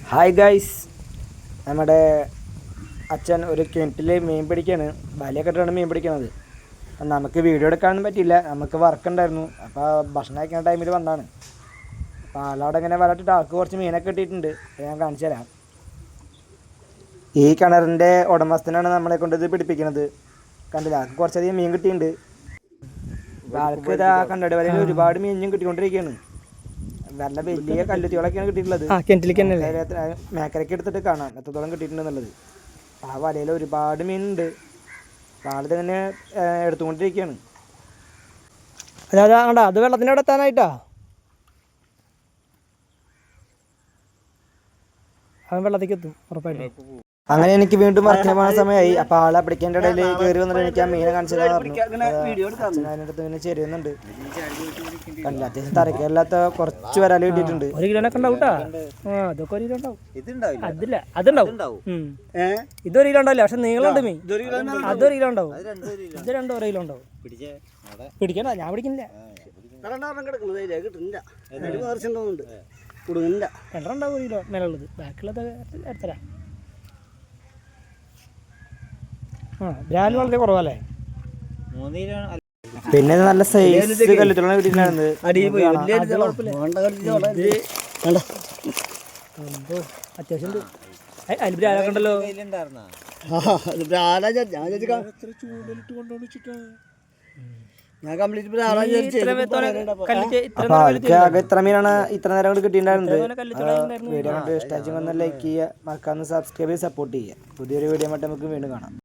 Hi guys, നമ്മുടെ അച്ഛൻ ഒരു കിണറ്റിൽ മീൻ പിടിക്കുകയാണ്. വലയൊക്കെ ഇട്ടാണ് മീൻ പിടിക്കണത്. നമുക്ക് വീഡിയോ എടുക്കാനൊന്നും പറ്റിയില്ല, നമുക്ക് വർക്ക് ഉണ്ടായിരുന്നു. അപ്പോൾ ഭക്ഷണം കഴിക്കുന്ന ടൈമിൽ വന്നതാണ്. അപ്പോൾ ആളവിടെ ഇങ്ങനെ വലട്ടിട്ട് ആൾക്ക് കുറച്ച് മീനൊക്കെ കിട്ടിയിട്ടുണ്ട്. ഞാൻ കാണിച്ചു തരാം. ഈ കിണറിൻ്റെ ഉടമസ്ഥനാണ് നമ്മളെ കൊണ്ട് ഇത് പിടിപ്പിക്കുന്നത്. കണ്ടില്ല, ആൾക്ക് കുറച്ചധികം മീൻ കിട്ടിയിട്ടുണ്ട്. ആൾക്ക് ഇതാ കണ്ടടി വലയിൽ ഒരുപാട് മീനും കിട്ടിക്കൊണ്ടിരിക്കുകയാണ്. നല്ല വലിയ കല്ലുത്തികളൊക്കെയാണ് കിട്ടിയിട്ടുള്ളത്. മേക്കരയ്ക്ക് എടുത്തിട്ട് കാണാം എത്രത്തോളം കിട്ടിയിട്ടുണ്ടെന്നുള്ളത്. ആ വലയിൽ ഒരുപാട് മീനുണ്ട്. ആളിതിങ്ങനെ എടുത്തുകൊണ്ടിരിക്കുകയാണ്. അത് വെള്ളത്തിൻ്റെ അവിടെ എത്താനായിട്ടാ. അവൻ വെള്ളത്തേക്ക് എത്തും ഉറപ്പായിട്ടും. അങ്ങനെ എനിക്ക് വീണ്ടും വർക്കിന് പോകുന്ന സമയമായി. അപ്പോൾ ആളെ പിടിക്കേണ്ട ഇടയിൽ കയറി വന്നിട്ട് എനിക്ക് ആ മീനെ കാണിച്ചതാ പറഞ്ഞു. അതിനടുത്ത് ഇങ്ങനെ ചെരിയുന്നുണ്ട്. കണ്ടില്ല, അത്യാവശ്യം തരക്കല്ലാത്ത കുറച്ച് വരാല് കിട്ടിയിട്ടുണ്ട്. 1 കിലോനൊക്കെ ഉണ്ടാവും കേട്ടോ. അതൊക്കെ 1 കിലോ ഉണ്ടാവും. അതില്ല, അതുണ്ടാവും. ഇത് 1 കിലോ ഉണ്ടാവില്ല, പക്ഷെ നീളുണ്ട് മീൻ. അത് 1 കിലോ ഉണ്ടാവും. ഇത് 2 കിലോ ഉണ്ടാവും. പിടിക്കണ്ട, ഞാൻ പിടിക്കുന്നില്ല. 2 ഉണ്ടാവും 1 കിലോ മേലുള്ളത്. ബാക്കിയുള്ളത് എടുത്തരാം. ബ്രാൻഡ് വളരെ കുറവല്ലേ. പിന്നെ നല്ല സൈസ് കല്ലുത്തോളം കിട്ടിയിട്ടുണ്ടായിരുന്നത്. അത്യാവശ്യം അതിൽ ബ്രാലൊക്കെ ഉണ്ടല്ലോ. ഇത്ര മീനാണ് ഇത്ര നേരം കൊണ്ട് കിട്ടിയിട്ടുണ്ടായിരുന്നത്. വീഡിയോ കണ്ട് ഇഷ്ടം ലൈക്ക് ചെയ്യുക, മറക്കാതെ സബ്സ്ക്രൈബ് ചെയ്ത് സപ്പോർട്ട് ചെയ്യുക. പുതിയൊരു വീഡിയോ ആയിട്ട് നമുക്ക് വീണ്ടും കാണാം.